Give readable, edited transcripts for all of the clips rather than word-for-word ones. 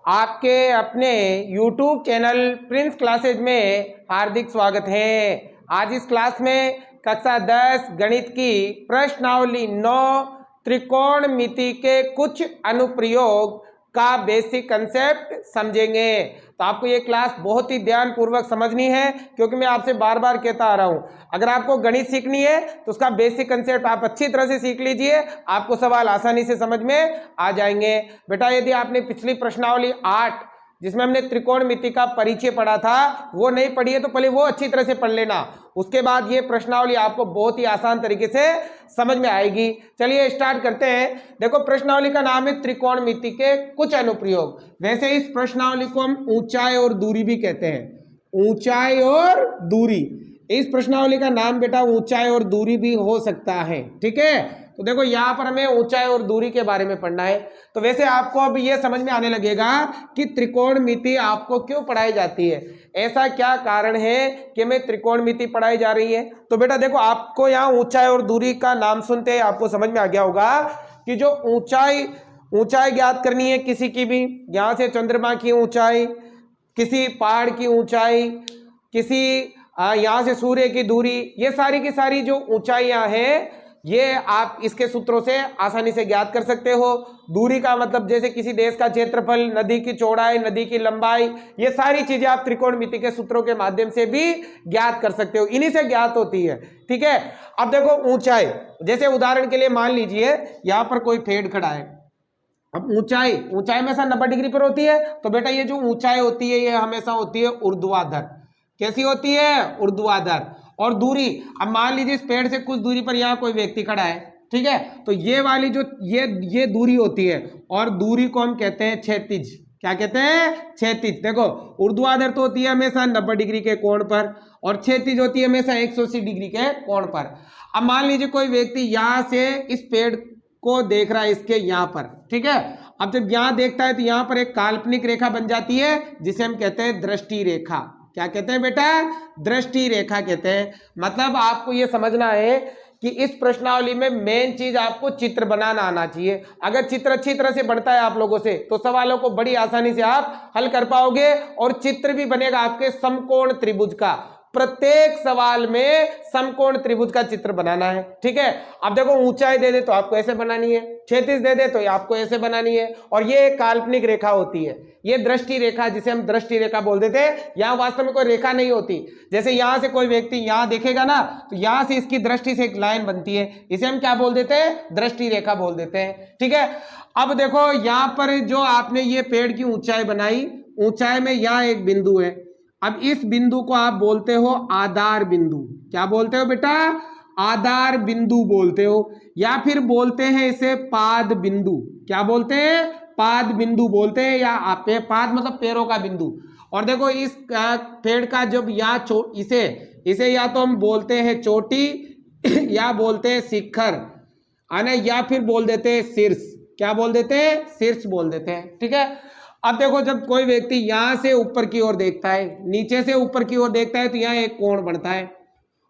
आपके अपने YouTube channel Prince classes में हार्दिक स्वागत है। आज इस क्लास में कक्षा 10 गणित की प्रश्नावली 9 त्रिकोणमिति के कुछ अनुप्रयोग का बेसिक कंसेप्ट समझेंगे। तो आपको ये क्लास बहुत ही ध्यान पूर्वक समझनी है, क्योंकि मैं आपसे बार बार कहता आ रहा हूं, अगर आपको गणित सीखनी है तो उसका बेसिक कंसेप्ट आप अच्छी तरह से सीख लीजिए, आपको सवाल आसानी से समझ में आ जाएंगे। बेटा यदि आपने पिछली प्रश्नावली 8 जिसमें हमने त्रिकोणमिति का परिचय पढ़ा था वो नहीं पढ़ी है तो पहले वो अच्छी तरह से पढ़ लेना, उसके बाद ये प्रश्नावली आपको बहुत ही आसान तरीके से समझ में आएगी। चलिए स्टार्ट करते हैं। देखो प्रश्नावली का नाम है त्रिकोणमिति के कुछ अनुप्रयोग। वैसे इस प्रश्नावली को हम ऊंचाई और दूरी भी कहते हैं, ऊंचाई और दूरी। इस प्रश्नावली का नाम बेटा ऊंचाई और दूरी भी हो सकता है, ठीक है। तो देखो यहाँ पर हमें ऊंचाई और दूरी के बारे में पढ़ना है। तो वैसे आपको अब ये समझ में आने लगेगा कि त्रिकोणमिति आपको क्यों पढ़ाई जाती है, ऐसा क्या कारण है कि हमें त्रिकोणमिति पढ़ाई जा रही है। तो बेटा देखो आपको यहाँ ऊंचाई और दूरी का नाम सुनते ही आपको समझ में आ गया होगा कि जो ऊंचाई ज्ञात करनी है किसी की भी, यहाँ से चंद्रमा की ऊंचाई, किसी पहाड़ की ऊंचाई, किसी यहाँ से सूर्य की दूरी, ये सारी की सारी जो ऊंचाइयां हैं ये आप इसके सूत्रों से आसानी से ज्ञात कर सकते हो। दूरी का मतलब जैसे किसी देश का क्षेत्रफल, नदी की चौड़ाई, नदी की लंबाई, ये सारी चीजें आप त्रिकोणमिति के सूत्रों के माध्यम से भी ज्ञात कर सकते हो, इन्हीं से ज्ञात होती है, ठीक है। अब देखो ऊंचाई, जैसे उदाहरण के लिए मान लीजिए यहाँ पर कोई पेड़ खड़ा है। अब ऊंचाई हमेशा 90 डिग्री पर होती है, तो बेटा ये जो ऊंचाई होती है ये हमेशा होती है ऊर्ध्वाधर। कैसी होती है? ऊर्ध्वाधर। और दूरी, अब मान लीजिए इस पेड़ से कुछ दूरी पर यहाँ कोई व्यक्ति खड़ा है, ठीक है, तो ये वाली जो ये दूरी होती है, और दूरी को हम कहते हैं क्षैतिज। क्या कहते हैं? क्षैतिज। देखो ऊर्ध्वाधर तो होती है हमेशा 90 डिग्री के कोण पर, और क्षैतिज होती है हमेशा 180 डिग्री के कोण पर। अब मान लीजिए कोई व्यक्ति यहाँ से इस पेड़ को देख रहा है, इसके यहाँ पर, ठीक है। अब जब यहाँ देखता है तो यहाँ पर एक काल्पनिक रेखा बन जाती है जिसे हम कहते हैं दृष्टि रेखा। क्या कहते हैं बेटा? दृष्टि रेखा कहते हैं। मतलब आपको ये समझना है कि इस प्रश्नावली में मेन चीज आपको चित्र बनाना आना चाहिए। अगर चित्र अच्छी तरह से बनता है आप लोगों से तो सवालों को बड़ी आसानी से आप हल कर पाओगे, और चित्र भी बनेगा आपके समकोण त्रिभुज का। प्रत्येक सवाल में समकोण त्रिभुज का चित्र बनाना है, ठीक है। अब देखो ऊंचाई दे दे तो आपको ऐसे बनानी है, क्षैतिज दे दे तो आपको ऐसे बनानी है, और ये एक काल्पनिक रेखा होती है, ये दृष्टि रेखा, जिसे हम दृष्टि रेखा बोल देते हैं। यहाँ वास्तव में कोई रेखा नहीं होती। जैसे यहाँ से कोई व्यक्ति यहाँ देखेगा ना, तो यहाँ से इसकी दृष्टि से एक लाइन बनती है, इसे हम क्या बोल देते हैं? दृष्टि रेखा बोल देते हैं, ठीक है। अब देखो यहाँ पर जो आपने ये पेड़ की ऊंचाई बनाई, ऊंचाई में यहाँ एक बिंदु है। अब इस बिंदु को आप बोलते हो आधार बिंदु। क्या बोलते हो बेटा? आधार बिंदु बोलते हो, या फिर बोलते हैं इसे पाद बिंदु। क्या बोलते हैं? पाद बिंदु बोलते हैं, या पाद मतलब पैरों का बिंदु। और देखो इस पेड़ का जब यहाँ इसे या तो हम बोलते हैं चोटी, या बोलते हैं शिखर, या फिर बोल देते हैं शीर्ष। क्या बोल देते हैं? शीर्ष बोल देते हैं, ठीक है। अब देखो जब कोई व्यक्ति यहाँ से ऊपर की ओर देखता है, नीचे से ऊपर की ओर देखता है, तो यहाँ एक कोण बनता है,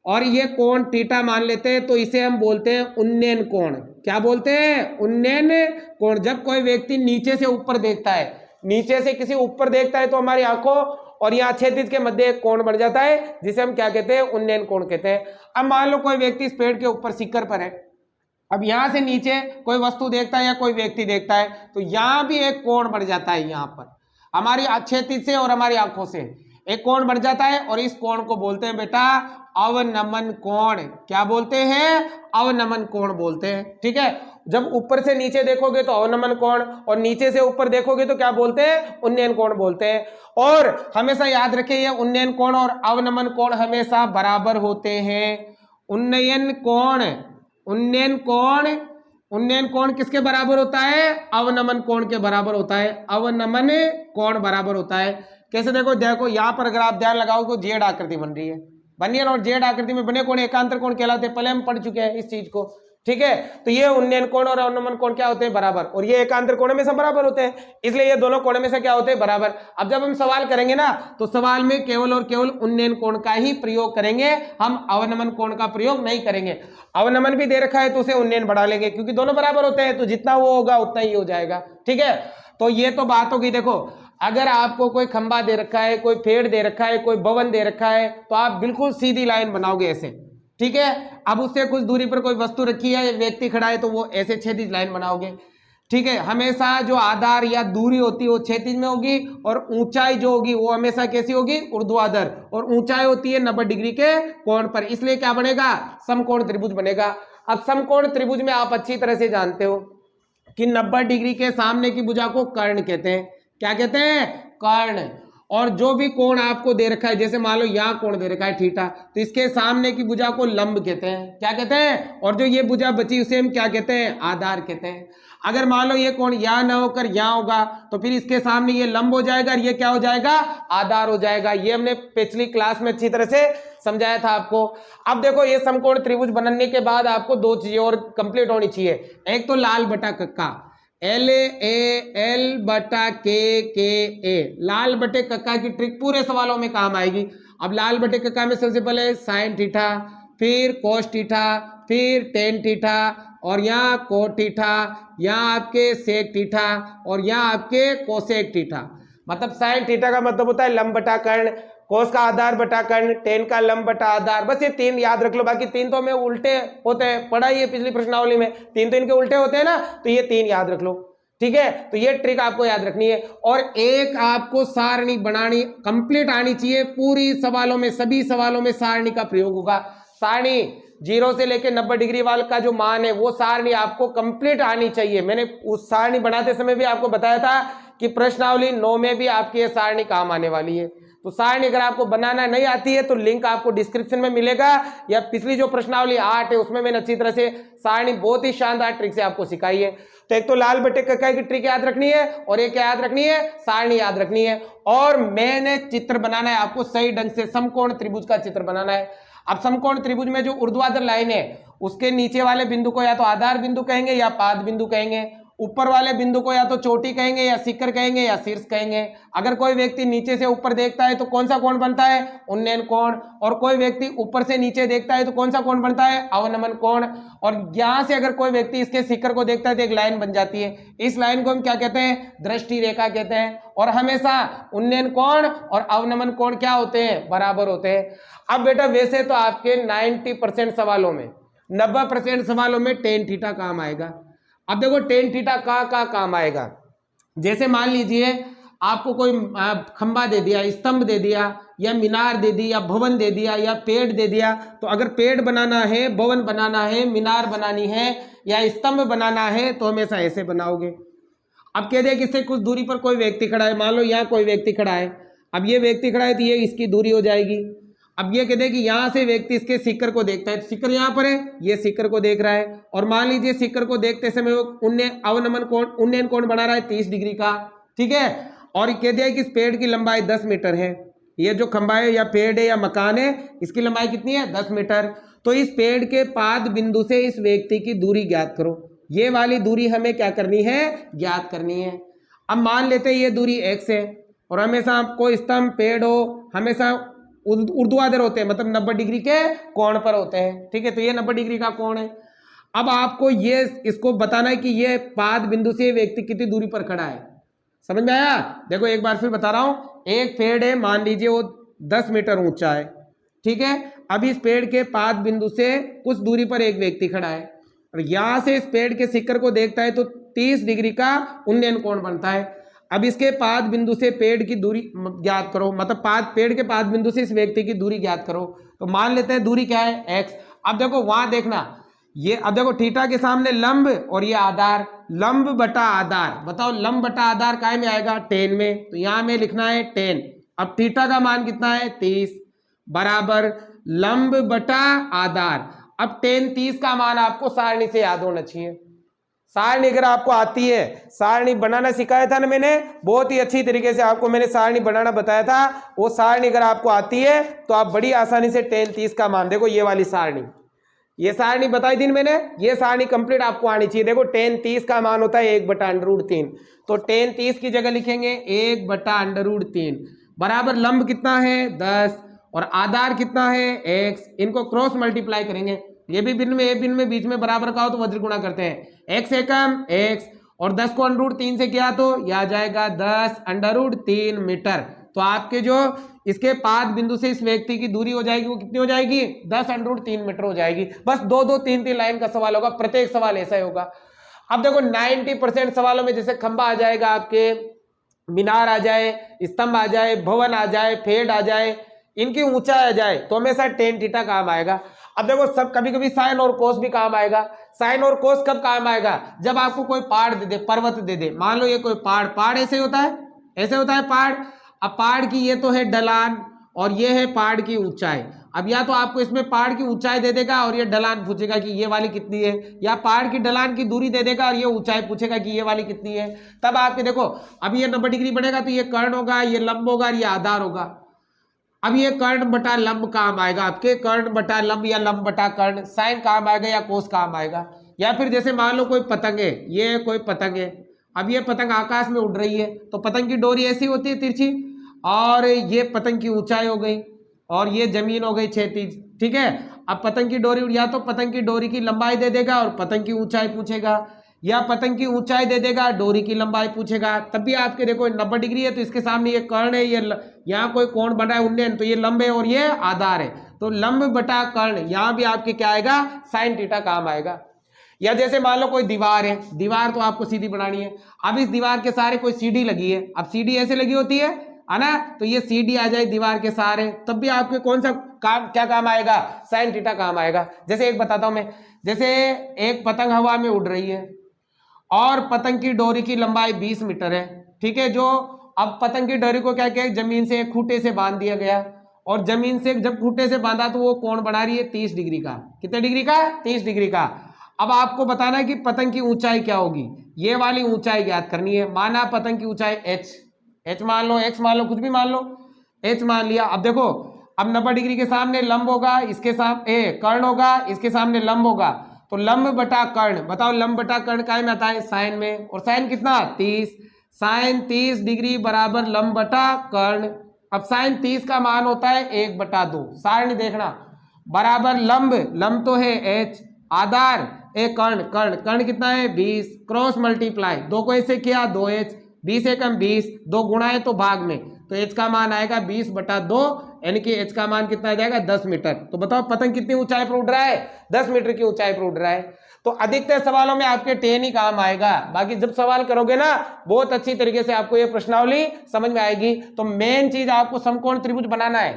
और ये कोण थीटा मान लेते हैं, तो इसे हम बोलते हैं उन्नयन कोण। क्या बोलते हैं? उन्नयन कोण। जब कोई व्यक्ति नीचे से ऊपर देखता है, नीचे से किसी ऊपर देखता है, तो हमारी आंखों और यहाँ क्षैतिज के मध्य एक कोण बन जाता है, जिसे हम क्या कहते हैं? उन्नयन कोण कहते हैं। अब मान लो कोई व्यक्ति इस पेड़ के ऊपर शिखर पर है, अब यहां से नीचे कोई वस्तु देखता है या कोई व्यक्ति देखता है, तो यहां भी एक कोण बढ़ जाता है। यहाँ पर हमारी क्षैतिज से और हमारी आंखों से एक कोण बढ़ जाता है, और इस कोण को बोलते हैं बेटा अवनमन कोण। क्या बोलते हैं? अवनमन कोण बोलते हैं, ठीक है। जब ऊपर से नीचे देखोगे तो अवनमन कोण, और नीचे से ऊपर देखोगे तो क्या बोलते हैं? उन्नयन कोण बोलते हैं। और हमेशा याद रखिए ये उन्नयन कोण और अवनमन कोण हमेशा बराबर होते हैं। उन्नयन कोण किसके बराबर होता है? अवनमन कोण के बराबर होता है। अवनमन कोण बराबर होता है। कैसे? देखो यहाँ पर अगर आप ध्यान लगाओ तो जेड आकृति बन रही है, और जेड आकृति में बने कोण एकांतर कोण कहलाते हैं। पहले हम पढ़ चुके हैं इस चीज को, ठीक है। तो ये उन्नयन कोण और अवनमन कोण क्या होते हैं? बराबर। और ये एकांतर कोण में सब बराबर होते हैं, इसलिए ये दोनों कोण में से क्या होते हैं? बराबर। अब जब हम सवाल करेंगे ना, तो सवाल में केवल और केवल उन्नयन कोण का ही प्रयोग करेंगे, हम अवनमन कोण का प्रयोग नहीं करेंगे। अवनमन भी दे रखा है तो उसे उन्नयन बढ़ा लेंगे, क्योंकि दोनों बराबर होते हैं, तो जितना वो होगा उतना ही हो जाएगा। ठीक है, तो ये तो बात होगी। देखो, अगर आपको कोई खंबा दे रखा है, कोई पेड़ दे रखा है, कोई भवन दे रखा है, तो आप बिल्कुल सीधी लाइन बनाओगे ऐसे। ठीक है, अब उससे कुछ दूरी पर कोई वस्तु रखी है, व्यक्ति खड़ा है, तो वो ऐसे क्षैतिज लाइन बनाओगे। ठीक है, हमेशा जो आधार या दूरी होती है वो क्षैतिज में होगी, और ऊंचाई जो होगी वो हमेशा कैसी होगी? ऊर्ध्वाधर। और ऊंचाई होती है 90 डिग्री के कोण पर, इसलिए क्या बनेगा? समकोण त्रिभुज बनेगा। अब समकोण त्रिभुज में आप अच्छी तरह से जानते हो कि 90 डिग्री के सामने की भुजा को कर्ण कहते हैं। क्या कहते हैं? कर्ण। और जो भी कोण आपको दे रखा है, जैसे मान लो यहाँ कोण दे रखा है थीटा, तो इसके सामने की भुजा को लंब कहते हैं। क्या कहते हैं? और जो ये भुजा बची उसे हम क्या कहते हैं? आधार कहते हैं। अगर मान लो ये कोण यहाँ ना होकर यहाँ होगा, तो फिर इसके सामने ये लंब हो जाएगा और ये क्या हो जाएगा? आधार हो जाएगा। ये हमने पिछली क्लास में अच्छी तरह से समझाया था आपको। अब देखो, ये समकोण त्रिभुज बनने के बाद आपको दो चीजें और कंप्लीट होनी चाहिए। एक तो लाल बटा कक्का, LAL बटा के, लाल बटे कक्का की ट्रिक पूरे सवालों में काम आएगी। अब लाल बटे कक्का में सबसे पहले साइन थीटा, फिर कोस थीटा, फिर टेन थीटा, और यहाँ कोट थीटा, यहाँ आपके सेक थीटा, और यहाँ आपके कोसेक थीटा। मतलब साइन थीटा का मतलब होता है लंब बटा कर्ण, कोस का आधार बटा कर्ण, टेन का लंब बटा आधार। बस ये तीन याद रख लो, बाकी तीन तो हमें उल्टे होते हैं, पढ़ा ही है पिछली प्रश्नावली में, तीन तो इनके उल्टे होते हैं ना, तो ये तीन याद रख लो। ठीक है, तो ये ट्रिक आपको याद रखनी है। और एक आपको सारणी बनानी कंप्लीट आनी चाहिए पूरी सवालों में, सभी सवालों में सारणी का प्रयोग होगा। सारणी 0 से लेकर 90 डिग्री वाले का जो मान है वो सारणी आपको कंप्लीट आनी चाहिए। मैंने उस सारणी बनाते समय भी आपको बताया था कि प्रश्नावली 9 में भी आपकी ये सारणी काम आने वाली है। तो सारणी अगर आपको बनाना नहीं आती है तो लिंक आपको डिस्क्रिप्शन में मिलेगा, या पिछली जो प्रश्नावली 8 है उसमें मैंने अच्छी तरह से सारणी बहुत ही शानदार ट्रिक से आपको सिखाई है। तो एक तो लाल बटे कक्का की ट्रिक याद रखनी है, और एक क्या याद रखनी है? सारणी याद रखनी है। और मैंने चित्र बनाना है आपको सही ढंग से, समकोण त्रिभुज का चित्र बनाना है। अब समकोण त्रिभुज में जो ऊर्ध्वाधर लाइन है उसके नीचे वाले बिंदु को या तो आधार बिंदु कहेंगे या पाद बिंदु कहेंगे, ऊपर वाले बिंदु को या तो चोटी कहेंगे या शिखर कहेंगे या शीर्ष कहेंगे। अगर कोई व्यक्ति नीचे से ऊपर देखता है तो कौन सा कोण बनता है? उन्नयन कोण। और कोई व्यक्ति ऊपर से नीचे देखता है तो कौन सा कोण बनता है? अवनमन कोण। और यहां से अगर कोई व्यक्ति इसके शिखर को देखता है तो एक लाइन बन जाती है, इस लाइन को हम क्या कहते हैं? दृष्टि रेखा कहते हैं। और हमेशा उन्नयन कोण और अवनमन कोण क्या होते हैं? बराबर होते हैं। अब बेटा, वैसे तो आपके 90% सवालों में, 90% सवालों में टेन थीटा काम आएगा। अब देखो, टेन थीटा का काम आएगा। जैसे मान लीजिए आपको कोई खंबा दे दिया, स्तंभ दे दिया, या मीनार दे दी, या भवन दे दिया, या पेड़ दे दिया, तो अगर पेड़ बनाना है, भवन बनाना है, मीनार बनानी है, या स्तंभ बनाना है, तो हमेशा ऐसे बनाओगे। अब कह दिया कि इससे कुछ दूरी पर कोई व्यक्ति खड़ा है, मान लो यहाँ कोई व्यक्ति खड़ा है। अब ये व्यक्ति खड़ा है तो ये इसकी दूरी हो जाएगी। अब ये कहते हैं कि यहाँ से व्यक्ति इसके शिखर को देखता है, तो शिखर यहाँ पर है, ये शिखर को देख रहा है, और मान लीजिए शिखर को देखते समय वो उन्नयन कोण बना रहा है 30 डिग्री का। ठीक है, और कह दिया कि इस पेड़ की लंबाई 10 मीटर है। ये जो खंबा है या पेड़ है या मकान है, इसकी लंबाई कितनी है? 10 मीटर। तो इस पेड़ के पाद बिंदु से इस व्यक्ति की दूरी ज्ञात करो। ये वाली दूरी हमें क्या करनी है? ज्ञात करनी है। अब मान लेते हैं ये दूरी x है, और हमेशा आपको स्तंभ पेड़ हो हमेशा ऊर्ध्वाधर होते हैं, मतलब 90 डिग्री के कोण पर होते हैं। ठीक है, तो ये 90 डिग्री का कोण है। अब आपको ये इसको बताना है कि ये पाद बिंदु से व्यक्ति कितनी दूरी पर खड़ा है। समझ में आया? देखो एक बार फिर बता रहा हूं, एक पेड़ है, मान लीजिए वो 10 मीटर ऊंचा है। ठीक है, अब इस पेड़ के पाद बिंदु से कुछ दूरी पर एक व्यक्ति खड़ा है, और यहां से इस पेड़ के शिखर को देखता है तो 30 डिग्री का उन्नयन कोण बनता है। अब इसके पाद बिंदु से पेड़ की दूरी ज्ञात करो, मतलब पेड़ के पाद बिंदु से इस व्यक्ति की दूरी ज्ञात करो। तो मान लेते हैं दूरी क्या है? x। अब देखो वहां देखना, ये अब देखो थीटा के सामने लंब और ये आधार, लंब बटा आधार। बताओ लंब बटा आधार काय में आएगा? 10 में। तो यहां में लिखना है 10। अब थीटा का मान कितना है? 30 बराबर लंब बटा आधार। अब 10 30 का मान आपको सारणी से याद होना चाहिए। सारणी अगर आपको आती है, सारणी बनाना सिखाया था ना मैंने, बहुत ही अच्छी तरीके से आपको मैंने सारणी बनाना बताया था। वो सारणी अगर आपको आती है तो आप बड़ी आसानी से 10 30 का मान, देखो ये वाली सारणी, ये सारणी बताई थी मैंने, ये सारणी कंप्लीट आपको आनी चाहिए। देखो tan 30 का मान होता है 1/√3, तो tan 30 की जगह लिखेंगे 1/√3 बराबर लंब कितना है 10 और आधार कितना है x, इनको क्रॉस मल्टीप्लाई करेंगे, ये भी बिन में, ए बिन में बीच में बराबर का हो तो वज्र गुणा करते हैं, x एकम x और 10 को √3 से किया तो यह आ जाएगा 10√3 मीटर। तो आपके जो इसके पाद बिंदु से इस व्यक्ति की दूरी हो जाएगी वो कितनी हो जाएगी 10√3 मीटर हो जाएगी। बस 2-2 3-3 लाइन का सवाल होगा, प्रत्येक सवाल ऐसा ही होगा। अब देखो 90% सवालों में जैसे खंबा आ जाएगा, आपके मीनार आ जाए, स्तंभ आ जाए, भवन आ जाए, फेड आ जाए, इनकी ऊंचाई आ जाए तो हमेशा tan थीटा काम आएगा। अब देखो सब कभी कभी साइन और कोस भी काम आएगा। साइन और कोस कब काम आएगा, जब आपको कोई पहाड़ दे दे, पर्वत दे दे, मान लो ये कोई पहाड़ ऐसे होता है, ऐसे होता है पहाड़। अब पहाड़ की ये तो है ढलान और ये है पहाड़ की ऊंचाई। अब या तो आपको इसमें पहाड़ की ऊंचाई दे देगा और ये ढलान पूछेगा कि ये वाली कितनी है, या पहाड़ की ढलान की दूरी दे देगा और ये ऊंचाई पूछेगा कि ये वाली कितनी है। तब आपके देखो अब ये 90 डिग्री बढ़ेगा तो ये कर्ण होगा, ये लंब होगा, ये आधार होगा। अब ये कर्ण बटा लंब काम आएगा, आपके कर्ण बटा लंब या लंब बटा कर्ण, साइन काम आएगा या कोस काम आएगा। या फिर जैसे मान लो कोई पतंग है, ये कोई पतंग है, अब ये पतंग आकाश में उड़ रही है तो पतंग की डोरी ऐसी होती है तिरछी, और ये पतंग की ऊंचाई हो गई और ये जमीन हो गई क्षैतिज, ठीक है। अब पतंग की डोरी, या तो पतंग की डोरी की लंबाई दे देगा और पतंग की ऊंचाई पूछेगा, या पतंग की ऊंचाई दे देगा डोरी की लंबाई पूछेगा। तब भी आपके देखो 90 डिग्री है तो इसके सामने ये कर्ण है, ये यहाँ कोई कोण बना है उन्नयन, तो ये लंब है और ये आधार है, तो लंब बटा कर्ण, यहाँ भी आपके क्या आएगा साइन थीटा काम आएगा। या जैसे मान लो कोई दीवार है, दीवार तो आपको सीधी बनानी है, अब इस दीवार के सहारे कोई सीढ़ी लगी है, अब सीढ़ी ऐसे लगी होती है ना, तो ये सीढ़ी आ जाए दीवार के सहारे, तब भी आपके कौन सा काम क्या काम आएगा साइन थीटा काम आएगा। जैसे एक बताता हूं मैं, जैसे एक पतंग हवा में उड़ रही है और पतंग की डोरी की लंबाई 20 मीटर है, ठीक है। जो अब पतंग की डोरी को क्या किया, जमीन से एक खूंटे से बांध दिया गया, और जमीन से जब खूंटे से बांधा तो वो कोण बना रही है 30 डिग्री का, कितने डिग्री का 30 डिग्री का। अब आपको बताना है कि पतंग की ऊंचाई क्या होगी, ये वाली ऊंचाई ज्ञात करनी है। माना पतंग की ऊंचाई h मान लो, x मान लो, कुछ भी मान लो, h मान लिया। अब देखो अब 90 डिग्री के सामने लंब होगा, इसके सामने कर्ण होगा, इसके सामने लंब होगा, तो लंब बटा कर्ण, बताओ लंब बटा कर्ण काय में आता है साइन में, और साइन कितना 30, साइन 30 डिग्री बराबर लंब बटा कर्ण। अब साइन 30 का मान होता है 1/2, सारणी देखना बराबर लंब, लंब तो है h, आधार एक कर्ण, कर्ण कितना है 20, क्रॉस मल्टीप्लाई, 2 को ऐसे किया 2h, 20 एकम 20, 2 गुणा है तो भाग में, तो h का मान आएगा 20/2, यानी कि h का मान कितना आ जाएगा 10 मीटर। तो बताओ पतंग कितनी ऊंचाई पर उड़ रहा है 10 मीटर की ऊंचाई पर उड़ रहा है। तो अधिकतर सवालों में आपके tan ही काम आएगा, बाकी जब सवाल करोगे ना बहुत अच्छी तरीके से आपको ये प्रश्नावली समझ में आएगी। तो मेन चीज आपको समकोण त्रिभुज बनाना है,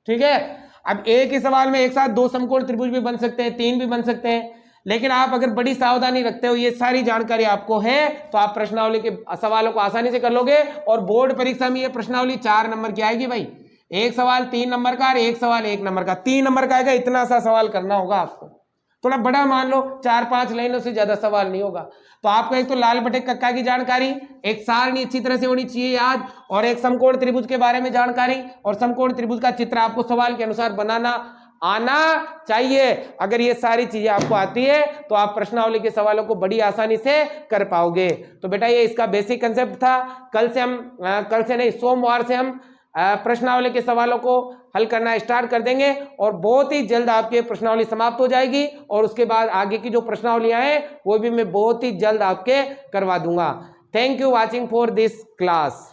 ठीक है। अब एक ही सवाल में एक साथ 2 समकोण त्रिभुज भी बन सकते हैं, 3 भी बन सकते हैं, लेकिन आप अगर बड़ी सावधानी रखते हो, ये सारी जानकारी आपको है, तो आप प्रश्नावली के सवालों को आसानी से कर लोगे। और बोर्ड परीक्षा में ये प्रश्नावली 4 नंबर की आएगी भाई, एक सवाल 3 नंबर का और एक सवाल 1 नंबर का, 3 नंबर का आएगा। इतना सा सवाल करना होगा आपको, थोड़ा बड़ा मान लो, 4-5 लाइनों से ज्यादा सवाल नहीं होगा। तो आपको एक तो लाल बटे कक्का की जानकारी, एक सारणी अच्छी तरह से होनी चाहिए याद, और एक समकोण त्रिभुज के बारे में जानकारी, और समकोण त्रिभुज का चित्र आपको सवाल के अनुसार बनाना आना चाहिए। अगर ये सारी चीजें आपको आती है तो आप प्रश्नावली के सवालों को बड़ी आसानी से कर पाओगे। तो बेटा ये इसका बेसिक कंसेप्ट था। कल से नहीं, सोमवार से हम प्रश्नावली के सवालों को हल करना स्टार्ट कर देंगे, और बहुत ही जल्द आपके प्रश्नावली समाप्त हो जाएगी, और उसके बाद आगे की जो प्रश्नावलियां हैं वो भी मैं बहुत ही जल्द आपके करवा दूंगा। Thank you watching for this class.